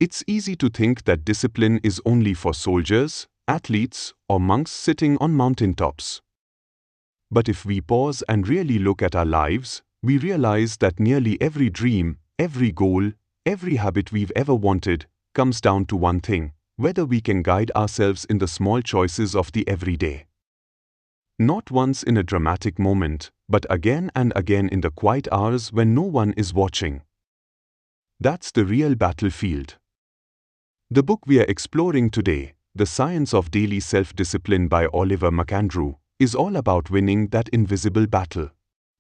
It's easy to think that discipline is only for soldiers, athletes, or monks sitting on mountaintops. But if we pause and really look at our lives, we realize that nearly every dream, every goal, every habit we've ever wanted, comes down to one thing: whether we can guide ourselves in the small choices of the everyday. Not once in a dramatic moment, but again and again in the quiet hours when no one is watching. That's the real battlefield. The book we are exploring today, The Science of Daily Self-Discipline by Oliver McAndrew, is all about winning that invisible battle.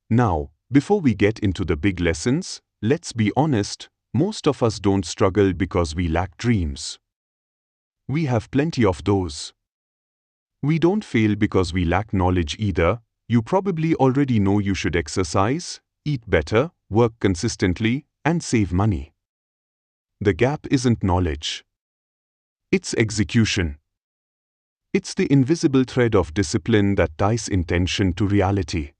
Now, before we get into the big lessons, let's be honest, most of us don't struggle because we lack dreams. We have plenty of those. We don't fail because we lack knowledge either. You probably already know you should exercise, eat better, work consistently, and save money. The gap isn't knowledge. It's execution. It's the invisible thread of discipline that ties intention to reality.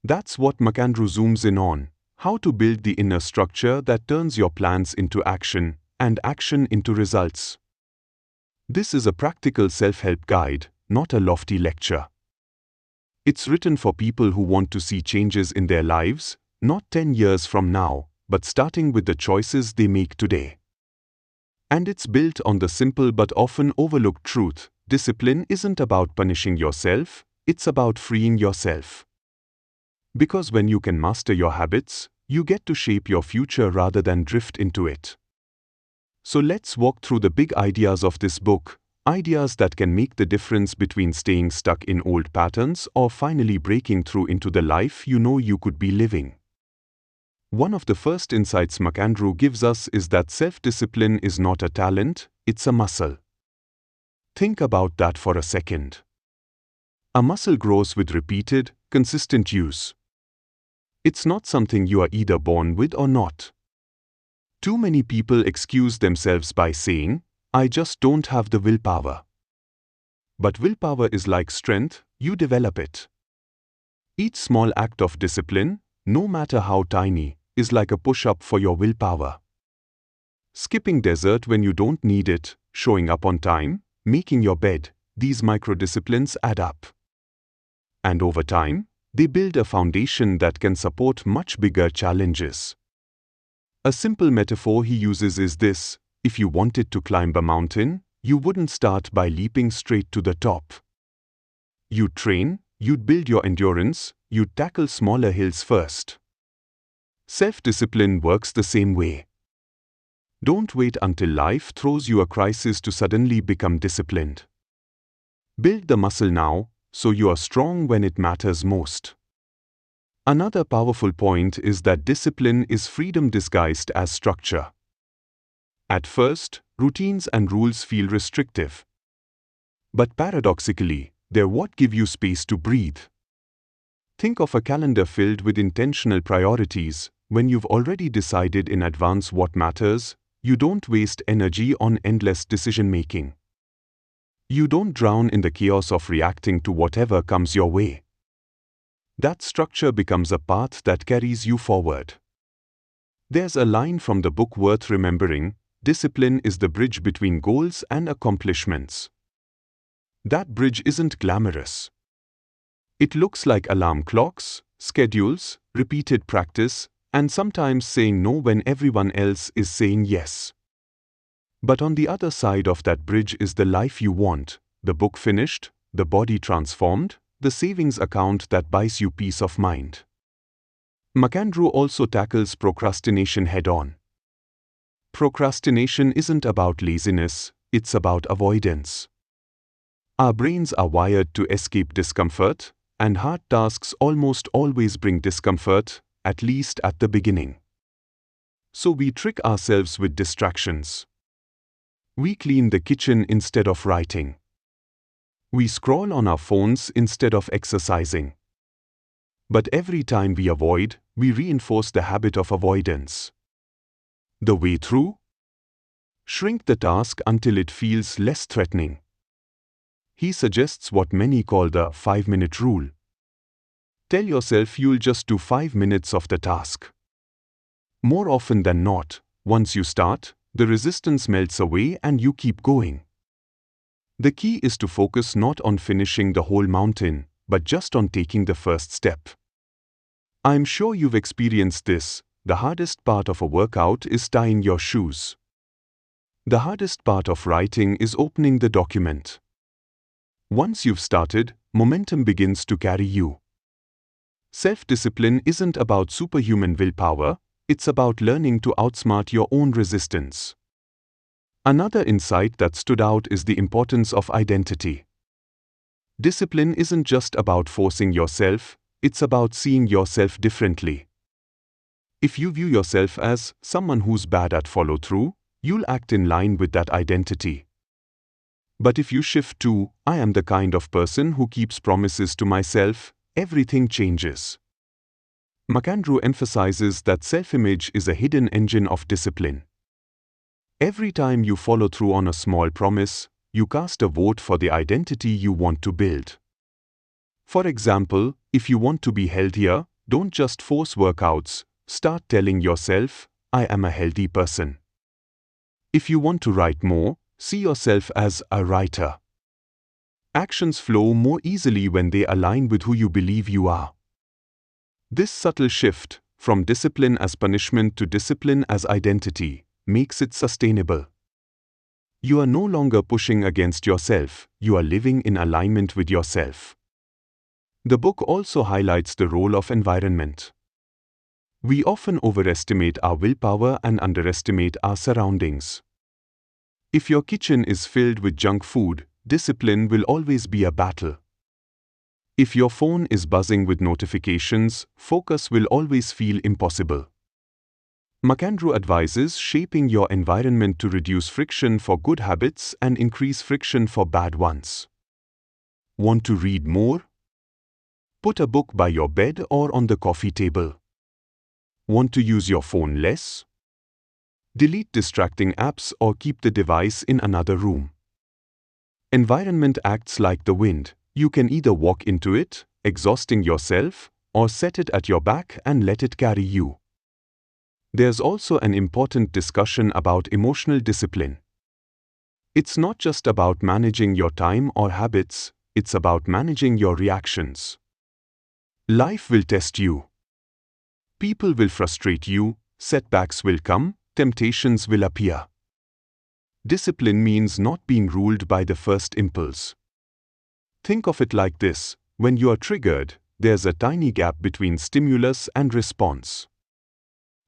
That's what McAndrew zooms in on: how to build the inner structure that turns your plans into action, and action into results. This is a practical self-help guide, not a lofty lecture. It's written for people who want to see changes in their lives, not 10 years from now, but starting with the choices they make today. And it's built on the simple but often overlooked truth: discipline isn't about punishing yourself, it's about freeing yourself. Because when you can master your habits, you get to shape your future rather than drift into it. So let's walk through the big ideas of this book, ideas that can make the difference between staying stuck in old patterns or finally breaking through into the life you know you could be living. One of the first insights McAndrew gives us is that self-discipline is not a talent, it's a muscle. Think about that for a second. A muscle grows with repeated, consistent use. It's not something you are either born with or not. Too many people excuse themselves by saying, "I just don't have the willpower." But willpower is like strength, you develop it. Each small act of discipline, no matter how tiny, is like a push-up for your willpower. Skipping dessert when you don't need it, showing up on time, making your bed, these micro-disciplines add up. And over time, they build a foundation that can support much bigger challenges. A simple metaphor he uses is this: if you wanted to climb a mountain, you wouldn't start by leaping straight to the top. You'd train, you'd build your endurance, you'd tackle smaller hills first. Self-discipline works the same way. Don't wait until life throws you a crisis to suddenly become disciplined. Build the muscle now, so you are strong when it matters most. Another powerful point is that discipline is freedom disguised as structure. At first, routines and rules feel restrictive. But paradoxically, they're what give you space to breathe. Think of a calendar filled with intentional priorities. When you've already decided in advance what matters, you don't waste energy on endless decision-making. You don't drown in the chaos of reacting to whatever comes your way. That structure becomes a path that carries you forward. There's a line from the book worth remembering: discipline is the bridge between goals and accomplishments. That bridge isn't glamorous. It looks like alarm clocks, schedules, repeated practice, and sometimes saying no when everyone else is saying yes. But on the other side of that bridge is the life you want: the book finished, the body transformed, the savings account that buys you peace of mind. McAndrew also tackles procrastination head-on. Procrastination isn't about laziness, it's about avoidance. Our brains are wired to escape discomfort, and hard tasks almost always bring discomfort, at least at the beginning. So we trick ourselves with distractions. We clean the kitchen instead of writing. We scroll on our phones instead of exercising. But every time we avoid, we reinforce the habit of avoidance. The way through? Shrink the task until it feels less threatening. He suggests what many call the 5-minute rule. Tell yourself you'll just do 5 minutes of the task. More often than not, once you start, The resistance melts away and you keep going. The key is to focus not on finishing the whole mountain, but just on taking the first step. I'm sure you've experienced this. The hardest part of a workout is tying your shoes. The hardest part of writing is opening the document. Once you've started, momentum begins to carry you. Self-discipline isn't about superhuman willpower, it's about learning to outsmart your own resistance. Another insight that stood out is the importance of identity. Discipline isn't just about forcing yourself, it's about seeing yourself differently. If you view yourself as someone who's bad at follow-through, you'll act in line with that identity. But if you shift to, I am the kind of person who keeps promises to myself, everything changes. McAndrew emphasizes that self-image is a hidden engine of discipline. Every time you follow through on a small promise, you cast a vote for the identity you want to build. For example, if you want to be healthier, don't just force workouts, start telling yourself, I am a healthy person. If you want to write more, see yourself as a writer. Actions flow more easily when they align with who you believe you are. This subtle shift, from discipline as punishment to discipline as identity, makes it sustainable. You are no longer pushing against yourself, you are living in alignment with yourself. The book also highlights the role of environment. We often overestimate our willpower and underestimate our surroundings. If your kitchen is filled with junk food, discipline will always be a battle. If your phone is buzzing with notifications, focus will always feel impossible. McAndrew advises shaping your environment to reduce friction for good habits and increase friction for bad ones. Want to read more? Put a book by your bed or on the coffee table. Want to use your phone less? Delete distracting apps or keep the device in another room. Environment acts like the wind. You can either walk into it, exhausting yourself, or set it at your back and let it carry you. There's also an important discussion about emotional discipline. It's not just about managing your time or habits, it's about managing your reactions. Life will test you. People will frustrate you, setbacks will come, temptations will appear. Discipline means not being ruled by the first impulse. Think of it like this: when you are triggered, there's a tiny gap between stimulus and response.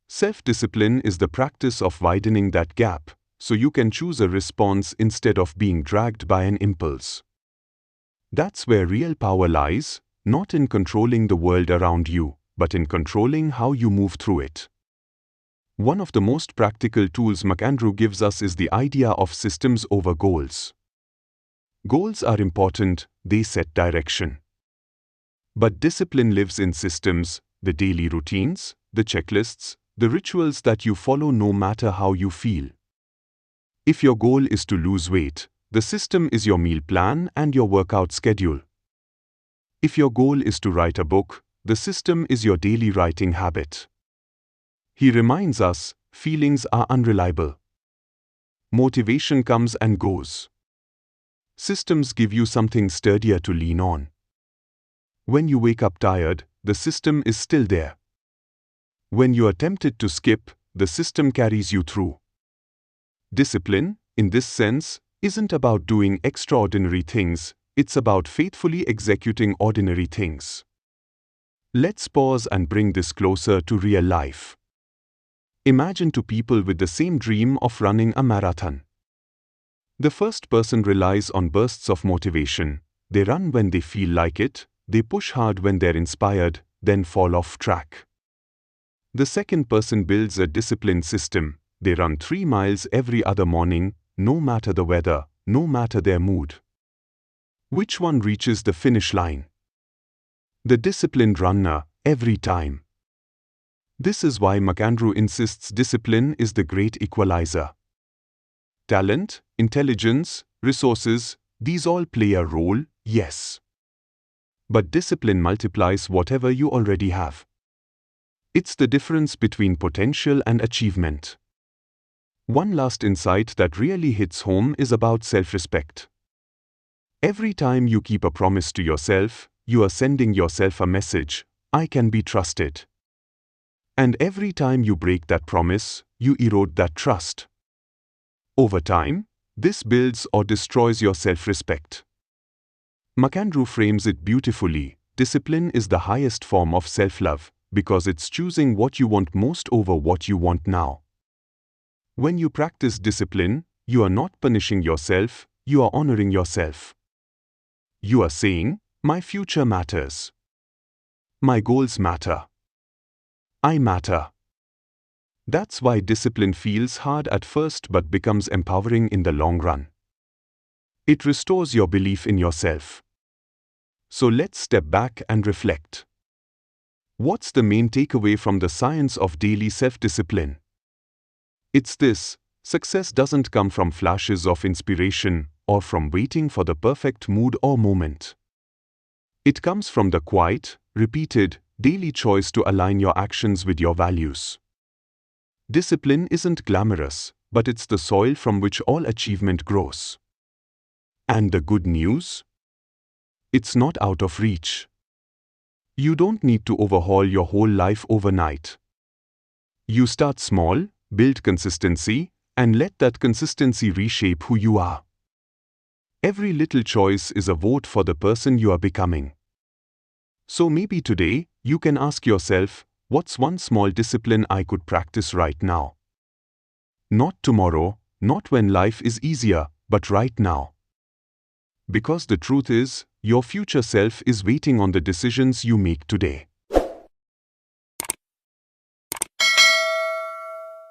Self-discipline is the practice of widening that gap, so you can choose a response instead of being dragged by an impulse. That's where real power lies, not in controlling the world around you, but in controlling how you move through it. One of the most practical tools McAndrew gives us is the idea of systems over goals. Goals are important, they set direction. But discipline lives in systems, the daily routines, the checklists, the rituals that you follow no matter how you feel. If your goal is to lose weight, the system is your meal plan and your workout schedule. If your goal is to write a book, the system is your daily writing habit. He reminds us, feelings are unreliable. Motivation comes and goes. Systems give you something sturdier to lean on. When you wake up tired, the system is still there. When you are tempted to skip, the system carries you through. Discipline, in this sense, isn't about doing extraordinary things, it's about faithfully executing ordinary things. Let's pause and bring this closer to real life. Imagine two people with the same dream of running a marathon. The first person relies on bursts of motivation. They run when they feel like it, they push hard when they're inspired, then fall off track. The second person builds a disciplined system. They run 3 miles every other morning, no matter the weather, no matter their mood. Which one reaches the finish line? The disciplined runner, every time. This is why McAndrew insists discipline is the great equalizer. Talent, intelligence, resources, these all play a role, yes. But discipline multiplies whatever you already have. It's the difference between potential and achievement. One last insight that really hits home is about self-respect. Every time you keep a promise to yourself, you are sending yourself a message: I can be trusted. And every time you break that promise, you erode that trust. Over time, this builds or destroys your self-respect. McAndrew frames it beautifully: discipline is the highest form of self-love, because it's choosing what you want most over what you want now. When you practice discipline, you are not punishing yourself, you are honoring yourself. You are saying, my future matters. My goals matter. I matter. That's why discipline feels hard at first but becomes empowering in the long run. It restores your belief in yourself. So let's step back and reflect. What's the main takeaway from the science of daily self-discipline? It's this: success doesn't come from flashes of inspiration or from waiting for the perfect mood or moment. It comes from the quiet, repeated, daily choice to align your actions with your values. Discipline isn't glamorous, but it's the soil from which all achievement grows. And the good news? It's not out of reach. You don't need to overhaul your whole life overnight. You start small, build consistency, and let that consistency reshape who you are. Every little choice is a vote for the person you are becoming. So maybe today, you can ask yourself, what's one small discipline I could practice right now? Not tomorrow, not when life is easier, but right now. Because the truth is, your future self is waiting on the decisions you make today.